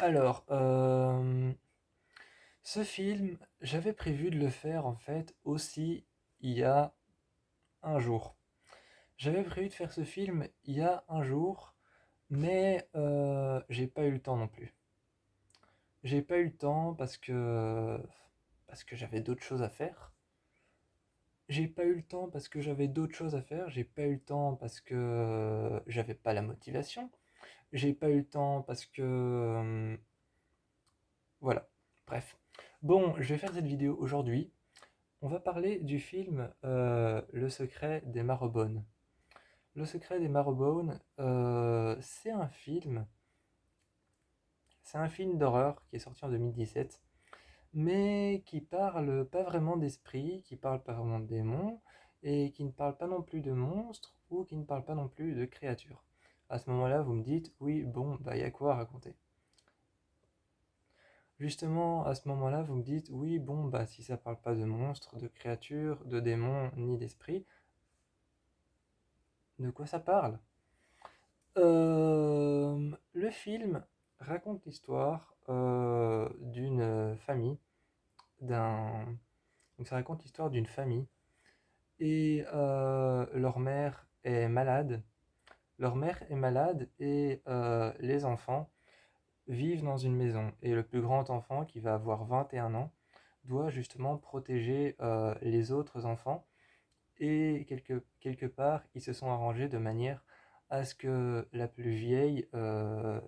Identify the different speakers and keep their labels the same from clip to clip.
Speaker 1: Alors, ce film, j'avais prévu de le faire en fait aussi il y a un jour. J'avais prévu de faire ce film il y a un jour, mais j'ai pas eu le temps non plus. J'ai pas eu le temps parce que j'avais d'autres choses à faire. J'ai pas eu le temps parce que j'avais d'autres choses à faire. J'ai pas eu le temps parce que j'avais pas la motivation. J'ai pas eu le temps parce que voilà. Bref. Bon, je vais faire cette vidéo aujourd'hui. On va parler du film Le secret des Marrowbone. Le secret des Marrowbone, c'est un film d'horreur qui est sorti en 2017, mais qui parle pas vraiment d'esprit, qui parle pas vraiment de démons, et qui ne parle pas non plus de monstres, ou qui ne parle pas non plus de créatures. À ce moment-là, vous me dites, oui, bon, bah y a quoi à raconter. Justement, à ce moment-là, vous me dites, oui, bon, bah si ça parle pas de monstres, de créatures, de démons, ni d'esprit, de quoi ça parle? Le film raconte l'histoire d'une famille, d'un... Donc ça raconte l'histoire d'une famille et leur mère est malade. Leur mère est malade et les enfants vivent dans une maison. Et le plus grand enfant, qui va avoir 21 ans, doit justement protéger les autres enfants. Et quelque part, ils se sont arrangés de manière à ce que la plus vieille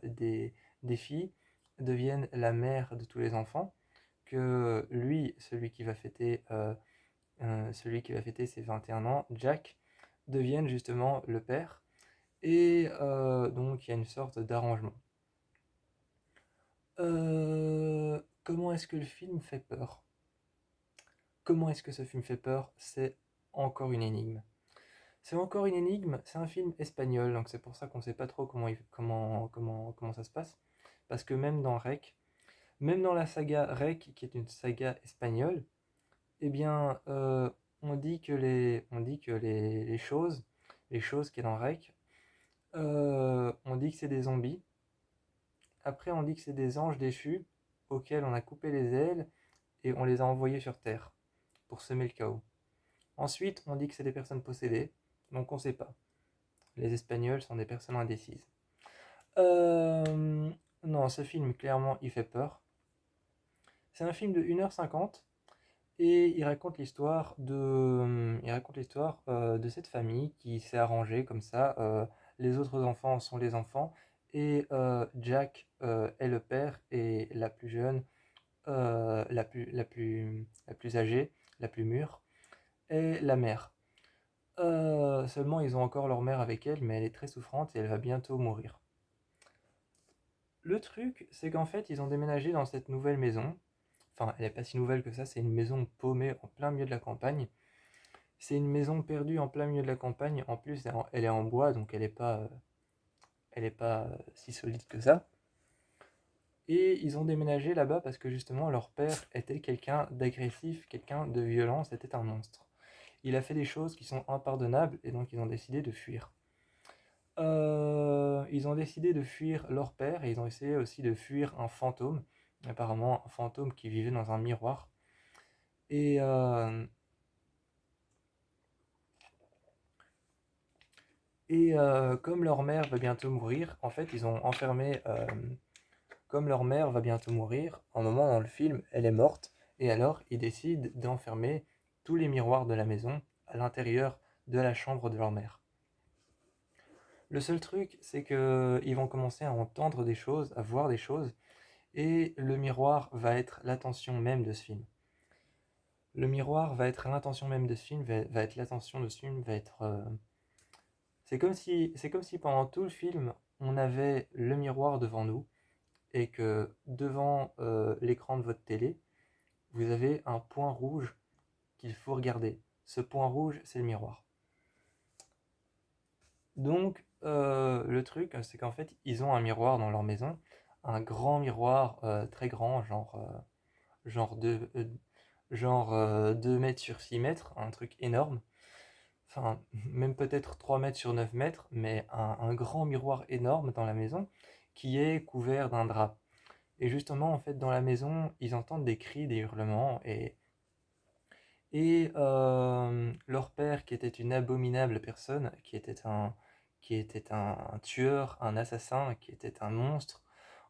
Speaker 1: des filles devienne la mère de tous les enfants, que lui, celui qui va fêter ses 21 ans, Jack, devienne justement le père. Et donc il y a une sorte d'arrangement. Comment est-ce que le film fait peur? Comment est-ce que ce film fait peur? C'est encore une énigme. C'est encore une énigme, c'est un film espagnol, donc c'est pour ça qu'on ne sait pas trop comment ça se passe. Parce que même dans REC, même dans la saga REC, qui est une saga espagnole, eh bien, on dit que les choses qui est dans REC, on dit que c'est des zombies. Après, on dit que c'est des anges déchus auxquels on a coupé les ailes et on les a envoyés sur Terre pour semer le chaos. Ensuite, on dit que c'est des personnes possédées, donc on ne sait pas. Les Espagnols sont des personnes indécises. Euh, non, ce film, clairement, il fait peur. C'est un film de 1h50 et il raconte l'histoire de cette famille qui s'est arrangée comme ça. Les autres enfants sont les enfants et Jack est le père et la plus jeune, la plus âgée, la plus mûre, est la mère. Seulement, ils ont encore leur mère avec elle, mais elle est très souffrante et elle va bientôt mourir. Le truc, c'est qu'en fait, ils ont déménagé dans cette nouvelle maison. Enfin, elle n'est pas si nouvelle que ça, c'est une maison paumée en plein milieu de la campagne. C'est une maison perdue en plein milieu de la campagne. En plus, elle est en bois, donc elle est pas si solide que ça. Et ils ont déménagé là-bas parce que justement, leur père était quelqu'un d'agressif, quelqu'un de violent, c'était un monstre. Il a fait des choses qui sont impardonnables et donc ils ont décidé de fuir. Ils ont décidé de fuir leur père et ils ont essayé aussi de fuir un fantôme, apparemment un fantôme qui vivait dans un miroir. Et, euh, comme leur mère va bientôt mourir, en fait ils ont enfermé, comme leur mère va bientôt mourir, un moment dans le film elle est morte, et alors ils décident d'enfermer tous les miroirs de la maison à l'intérieur de la chambre de leur mère. Le seul truc, c'est que ils vont commencer à entendre des choses, à voir des choses, et le miroir va être l'attention même de ce film. Le miroir va être l'intention même de ce film, va être l'attention de ce film, va être... c'est comme si pendant tout le film, on avait le miroir devant nous, et que devant l'écran de votre télé, vous avez un point rouge qu'il faut regarder. Ce point rouge, c'est le miroir. Donc, le truc, c'est qu'en fait, ils ont un miroir dans leur maison, un grand miroir, très grand, genre, genre 2 mètres sur 6 mètres, un truc énorme. Enfin, même peut-être 3 mètres sur 9 mètres, mais un grand miroir énorme dans la maison qui est couvert d'un drap. Et justement, en fait, dans la maison, ils entendent des cris, des hurlements, et leur père, qui était une abominable personne, qui était un tueur, un assassin, qui était un monstre,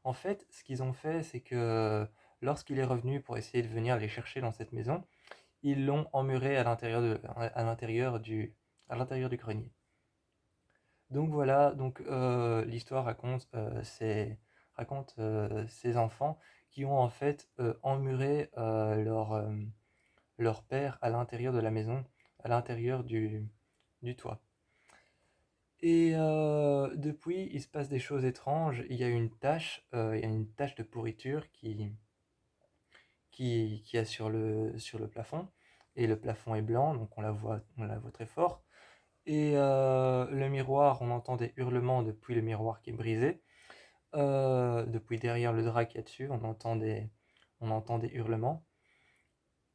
Speaker 1: en fait, ce qu'ils ont fait, c'est que lorsqu'il est revenu pour essayer de venir les chercher dans cette maison, ils l'ont emmuré à l'intérieur du grenier. Donc voilà, donc l'histoire raconte ces enfants qui ont en fait emmuré leur père à l'intérieur de la maison, à l'intérieur du toit. Et depuis, il se passe des choses étranges. Il y a une tache de pourriture qui est sur le plafond. Et le plafond est blanc, donc on la voit très fort. Et le miroir, on entend des hurlements depuis le miroir qui est brisé. Depuis derrière le drap qu'il y a dessus, on entend des hurlements.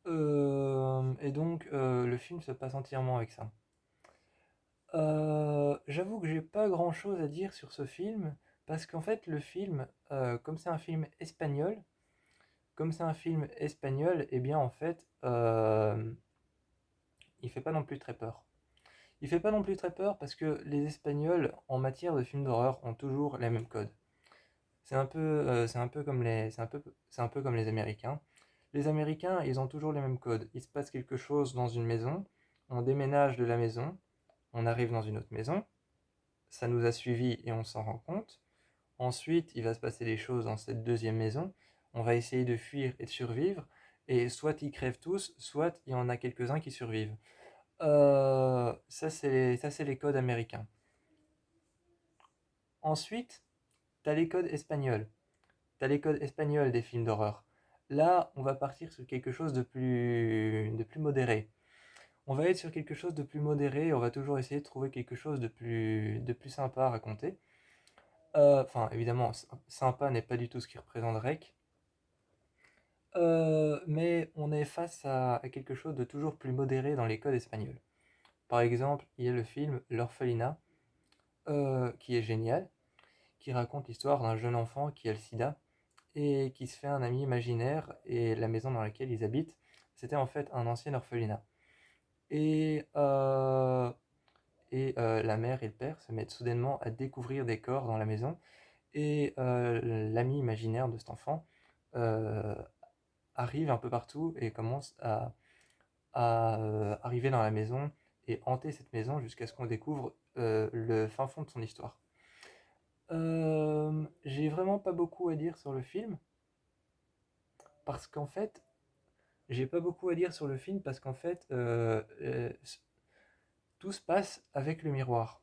Speaker 1: Et donc, le film se passe entièrement avec ça. J'avoue que j'ai pas grand-chose à dire sur ce film, parce qu'en fait, le film, comme c'est un film espagnol, eh bien, en fait, il fait pas non plus très peur. Il fait pas non plus très peur parce que les Espagnols, en matière de films d'horreur, ont toujours les mêmes codes. C'est un peu comme les Américains. Les Américains, ils ont toujours les mêmes codes. Il se passe quelque chose dans une maison, on déménage de la maison, on arrive dans une autre maison, ça nous a suivis et on s'en rend compte. Ensuite, il va se passer des choses dans cette deuxième maison, on va essayer de fuir et de survivre, et soit ils crèvent tous, soit il y en a quelques-uns qui survivent. Ça, c'est les codes américains. Ensuite, tu as les codes espagnols. T'as les codes espagnols des films d'horreur. Là, on va partir sur quelque chose de plus modéré. On va être sur quelque chose de plus modéré, on va toujours essayer de trouver quelque chose de plus sympa à raconter. Enfin, évidemment, sympa n'est pas du tout ce qui représente Rec. Mais on est face à quelque chose de toujours plus modéré dans les codes espagnols. Par exemple, il y a le film L'Orphelinat, qui est génial, qui raconte l'histoire d'un jeune enfant qui a le sida et qui se fait un ami imaginaire, et la maison dans laquelle ils habitent, c'était en fait un ancien orphelinat. Et, la mère et le père se mettent soudainement à découvrir des corps dans la maison, et l'ami imaginaire de cet enfant euh, arrive un peu partout et commence à arriver dans la maison et hanter cette maison jusqu'à ce qu'on découvre le fin fond de son histoire. J'ai vraiment pas beaucoup à dire sur le film, parce qu'en fait, j'ai pas beaucoup à dire sur le film parce qu'en fait, tout se passe avec le miroir.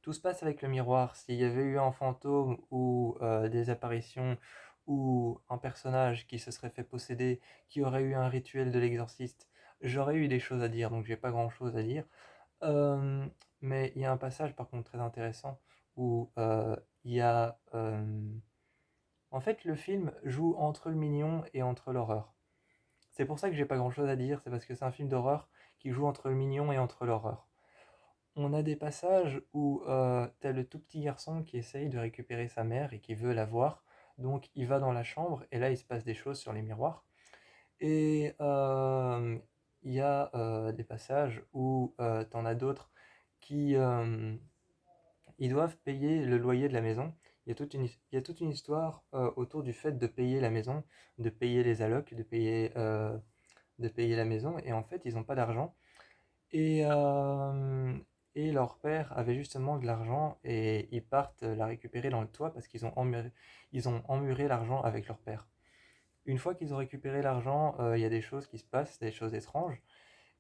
Speaker 1: Tout se passe avec le miroir. S'il y avait eu un fantôme ou des apparitions ou un personnage qui se serait fait posséder, qui aurait eu un rituel de l'exorciste, j'aurais eu des choses à dire, donc j'ai pas grand-chose à dire. Euh, mais il y a un passage par contre très intéressant où il y a... en fait, le film joue entre le mignon et entre l'horreur. C'est pour ça que j'ai pas grand chose à dire, c'est parce que c'est un film d'horreur qui joue entre le mignon et entre l'horreur. On a des passages où t'as le tout petit garçon qui essaye de récupérer sa mère et qui veut la voir, donc il va dans la chambre et là il se passe des choses sur les miroirs. Et il y a des passages où t'en as d'autres qui ils doivent payer le loyer de la maison. Il y a toute une histoire autour du fait de payer la maison, de payer les allocs, de payer la maison, et en fait, ils n'ont pas d'argent. Et, et leur père avait justement de l'argent, et ils partent la récupérer dans le toit parce qu'ils ont emmuré l'argent avec leur père. Une fois qu'ils ont récupéré l'argent, il y a des choses qui se passent, des choses étranges.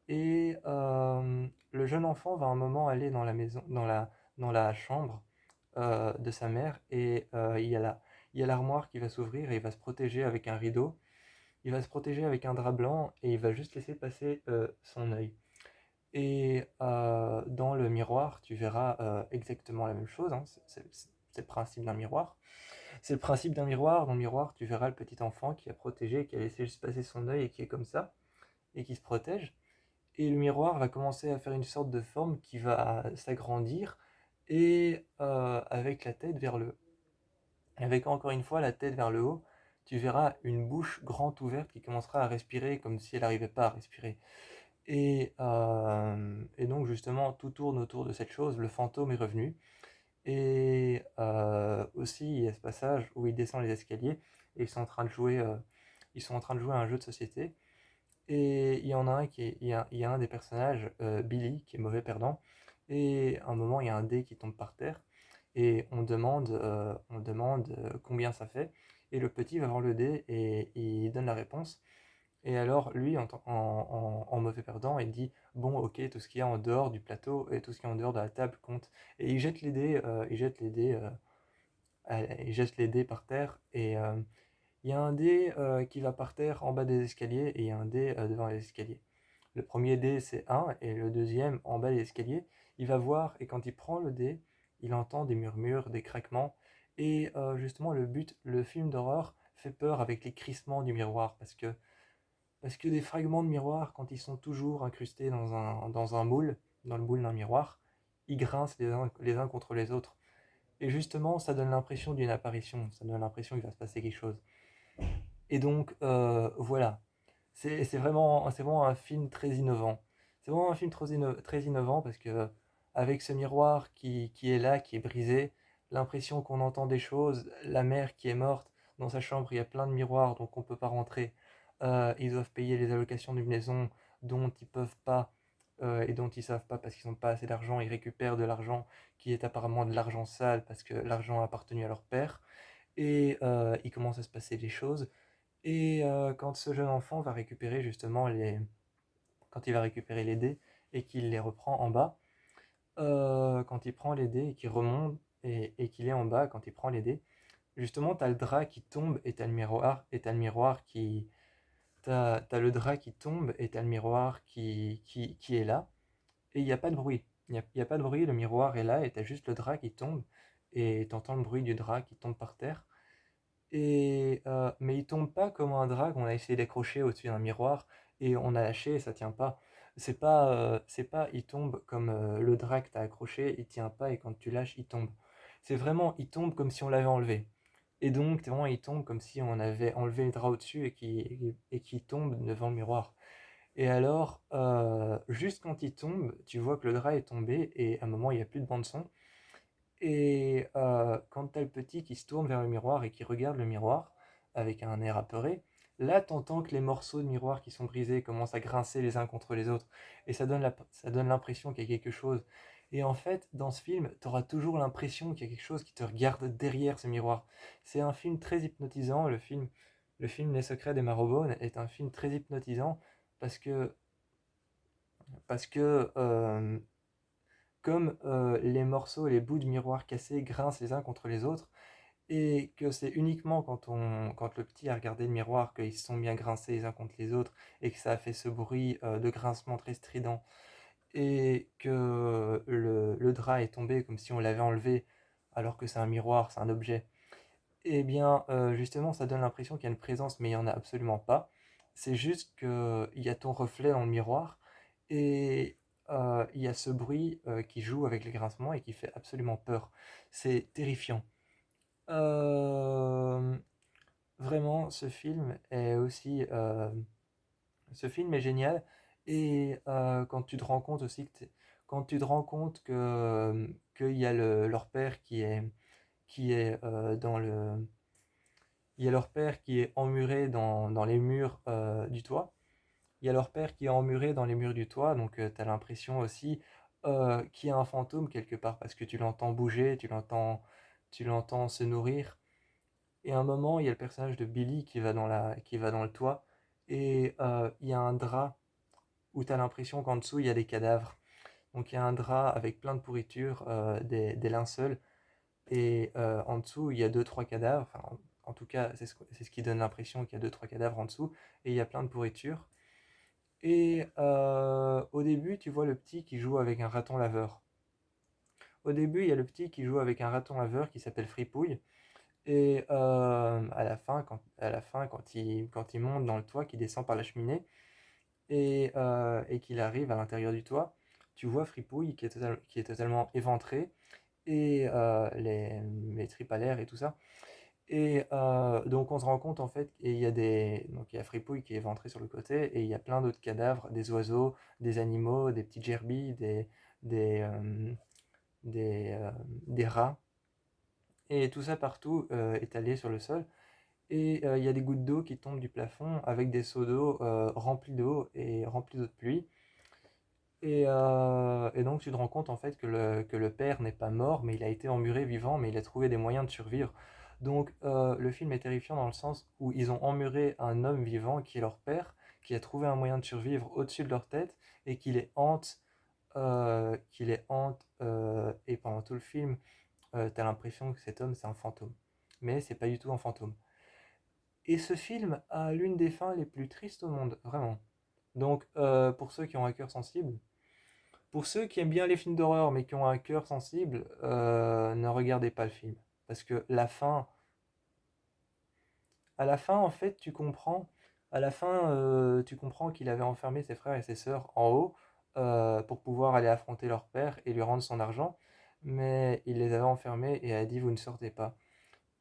Speaker 1: Et le jeune enfant va un moment aller dans la maison, dans la chambre de sa mère, et il y a l'armoire qui va s'ouvrir et il va se protéger avec un rideau. Il va se protéger avec un drap blanc et il va juste laisser passer son œil. Et dans le miroir, tu verras exactement la même chose, hein. C'est le principe d'un miroir. C'est le principe d'un miroir. Dans le miroir, tu verras le petit enfant qui a protégé, qui a laissé juste passer son œil et qui est comme ça, et qui se protège. Et le miroir va commencer à faire une sorte de forme qui va s'agrandir, et avec la tête vers le haut. avec encore une fois la tête vers le haut, tu verras une bouche grande ouverte qui commencera à respirer comme si elle n'arrivait pas à respirer. Et donc justement, tout tourne autour de cette chose, le fantôme est revenu. Et aussi, il y a ce passage où ils descendent les escaliers et ils sont en train de jouer à un jeu de société. Et il y en a un il y a un des personnages, Billy, qui est mauvais perdant. Et à un moment, il y a un dé qui tombe par terre. Et on demande combien ça fait. Et le petit va voir le dé et il donne la réponse. Et alors, lui, en mauvais perdant, il dit, bon, ok, tout ce qu'il y a en dehors du plateau et tout ce qui est en dehors de la table compte. Et il jette les dés par terre. Et il y a un dé qui va par terre en bas des escaliers et il y a un dé devant les escaliers. Le premier dé, c'est un et le deuxième, en bas des escaliers, il va voir et quand il prend le dé, il entend des murmures, des craquements. Et justement, le film d'horreur fait peur avec les crissements du miroir parce que des fragments de miroir, quand ils sont toujours incrustés dans un moule, dans le moule d'un miroir, ils grincent les uns contre les autres. Et justement, ça donne l'impression d'une apparition, ça donne l'impression qu'il va se passer quelque chose. Et donc, voilà. C'est vraiment un film très innovant. C'est vraiment un film très innovant parce que, avec ce miroir qui est là, qui est brisé, l'impression qu'on entend des choses, la mère qui est morte, dans sa chambre, il y a plein de miroirs, donc on ne peut pas rentrer. Ils doivent payer les allocations d'une maison dont ils peuvent pas et dont ils savent pas parce qu'ils n'ont pas assez d'argent. Ils récupèrent de l'argent qui est apparemment de l'argent sale parce que l'argent a appartenu à leur père. Et il commence à se passer des choses. Et quand ce jeune enfant va récupérer justement quand il va récupérer les dés et qu'il les reprend en bas, quand il prend les dés et qu'il remonte et qu'il est en bas, quand il prend les dés, justement, t'as le drap qui tombe et t'as le miroir qui... T'as le drap qui tombe et t'as le miroir qui est là. Et il n'y a pas de bruit. Il y a pas de bruit, le miroir est là et t'as juste le drap qui tombe et t'entends le bruit du drap qui tombe par terre. Mais il tombe pas comme un drap qu'on a essayé d'accrocher au-dessus d'un miroir et on a lâché et ça tient pas. C'est pas il tombe comme le drap que t'as accroché, il tient pas et quand tu lâches, il tombe. C'est vraiment, il tombe comme si on l'avait enlevé. Et donc, vraiment, il tombe comme si on avait enlevé le drap au-dessus et qui tombe devant le miroir. Et alors, juste quand il tombe, tu vois que le drap est tombé et à un moment, il n'y a plus de bande son. Et quand t'as le petit qui se tourne vers le miroir et qui regarde le miroir avec un air apeuré, là t'entends que les morceaux de miroir qui sont brisés commencent à grincer les uns contre les autres. Et ça donne l'impression qu'il y a quelque chose. Et en fait, dans ce film, t'auras toujours l'impression qu'il y a quelque chose qui te regarde derrière ce miroir. C'est un film très hypnotisant. Le film Les Secrets des Marrowbone est un film très hypnotisant parce que, parce que comme les morceaux, les bouts de miroir cassés grincent les uns contre les autres, et que c'est uniquement quand le petit a regardé le miroir qu'ils se sont bien grincés les uns contre les autres, et que ça a fait ce bruit de grincement très strident, et que le drap est tombé comme si on l'avait enlevé, alors que c'est un miroir, c'est un objet, et bien justement ça donne l'impression qu'il y a une présence, mais il n'y en a absolument pas. C'est juste qu'il y a ton reflet dans le miroir, et il y a ce bruit qui joue avec les grincements et qui fait absolument peur. C'est terrifiant. Euh, Vraiment, ce film est génial. Et quand tu te rends compte aussi quand tu te rends compte que qu'il y a leur père qui est dans le il y a leur père qui est emmuré dans les murs du toit. Il y a leur père qui est emmuré dans les murs du toit, donc tu as l'impression aussi qu'il y a un fantôme quelque part, parce que tu l'entends bouger, tu l'entends se nourrir. Et à un moment, il y a le personnage de Billy qui va dans le toit, et il y a un drap où tu as l'impression qu'en dessous, il y a des cadavres. Donc il y a un drap avec plein de pourritures, des linceuls, et en dessous, il y a deux, trois cadavres. Enfin, en tout cas, c'est ce qui donne l'impression qu'il y a deux, trois cadavres en dessous, et il y a plein de pourritures. Et au début, tu vois le petit qui joue avec un raton laveur. Au début, il y a le petit qui joue avec un raton laveur qui s'appelle Fripouille. Et à la fin quand il monte dans le toit, qu'il descend par la cheminée et qu'il arrive à l'intérieur du toit, tu vois Fripouille qui est totalement éventré et les tripes à l'air et tout ça. Et donc on se rend compte en fait, et donc il y a Fripouille qui est ventré sur le côté, et il y a plein d'autres cadavres, des oiseaux, des animaux, des petites gerbilles, des, euh, des rats, et tout ça partout étalé sur le sol. Et il y a des gouttes d'eau qui tombent du plafond avec des seaux d'eau remplis d'eau et remplis d'eau de pluie. Et donc tu te rends compte en fait que le père n'est pas mort, mais il a été emmuré vivant, mais il a trouvé des moyens de survivre. Donc le film est terrifiant dans le sens où ils ont emmuré un homme vivant qui est leur père, qui a trouvé un moyen de survivre au-dessus de leur tête et et pendant tout le film, t'as l'impression que cet homme c'est un fantôme. Mais c'est pas du tout un fantôme. Et ce film a l'une des fins les plus tristes au monde, vraiment. Donc pour ceux qui ont un cœur sensible, pour ceux qui aiment bien les films d'horreur mais qui ont un cœur sensible, ne regardez pas le film. Parce que à la fin, en fait, à la fin, tu comprends qu'il avait enfermé ses frères et ses sœurs en haut pour pouvoir aller affronter leur père et lui rendre son argent. Mais il les avait enfermés et a dit, vous ne sortez pas.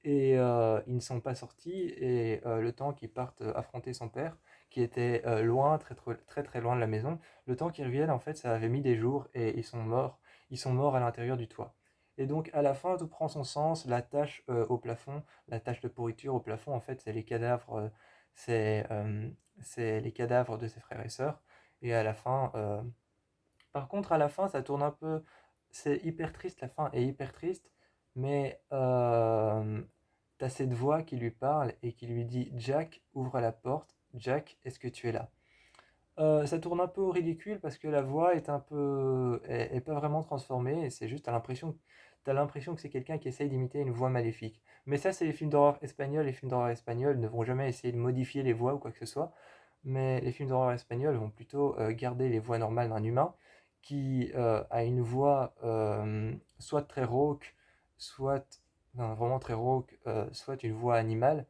Speaker 1: Et ils ne sont pas sortis, et le temps qu'ils partent affronter son père, qui était loin, très très loin de la maison, le temps qu'ils reviennent, en fait, ça avait mis des jours, et ils sont morts à l'intérieur du toit. Et donc à la fin, tout prend son sens, la tache au plafond, la tache de pourriture au plafond, en fait, c'est c'est les cadavres de ses frères et sœurs. Et à la fin, par contre, à la fin, ça tourne un peu. C'est hyper triste, la fin est hyper triste, mais t'as cette voix qui lui parle et qui lui dit: Jack, ouvre la porte. Jack, est-ce que tu es là? Ça tourne un peu au ridicule parce que la voix est pas vraiment transformée, et c'est juste, t'as l'impression que c'est quelqu'un qui essaye d'imiter une voix maléfique. Mais ça, c'est les films d'horreur espagnols. Les films d'horreur espagnols ne vont jamais essayer de modifier les voix ou quoi que ce soit. Mais les films d'horreur espagnols vont plutôt garder les voix normales d'un humain qui a une voix soit très rauque, soit non, vraiment très rauque, soit une voix animale,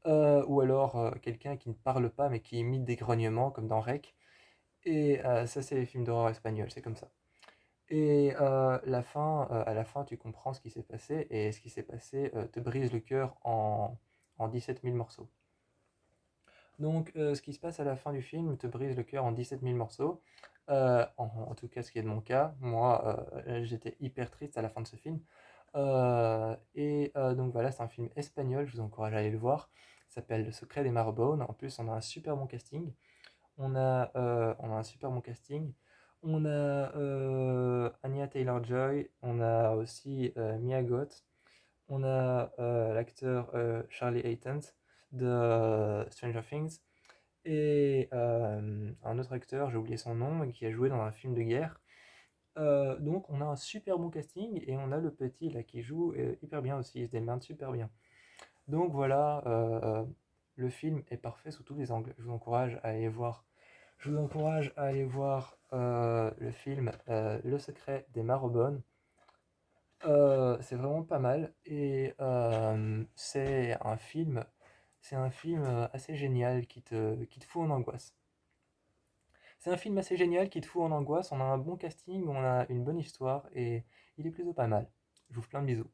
Speaker 1: ou alors quelqu'un qui ne parle pas mais qui imite des grognements comme dans Rec. Et ça, c'est les films d'horreur espagnols, c'est comme ça. Et à la fin, tu comprends ce qui s'est passé, et ce qui s'est passé te brise le cœur en 17 000 morceaux. Donc, ce qui se passe à la fin du film te brise le cœur en 17 000 morceaux. En tout cas, ce qui est de mon cas, moi, j'étais hyper triste à la fin de ce film. Donc voilà, c'est un film espagnol, je vous encourage à aller le voir. Il s'appelle Le Secret des Marbones. En plus, on a un super bon casting. On a un super bon casting. On a Anya Taylor-Joy, on a aussi Mia Goth, on a l'acteur Charlie Haytans de Stranger Things, et un autre acteur, j'ai oublié son nom, qui a joué dans un film de guerre. Donc on a un super bon casting, et on a le petit là qui joue hyper bien aussi, il se démerde super bien. Donc voilà, le film est parfait sous tous les angles. Je vous encourage à aller voir le film Le Secret des Marrowbone. C'est vraiment pas mal, et c'est un film assez génial qui te fout en angoisse. C'est un film assez génial qui te fout en angoisse. On a un bon casting, on a une bonne histoire, et il est plutôt pas mal. Je vous fais plein de bisous.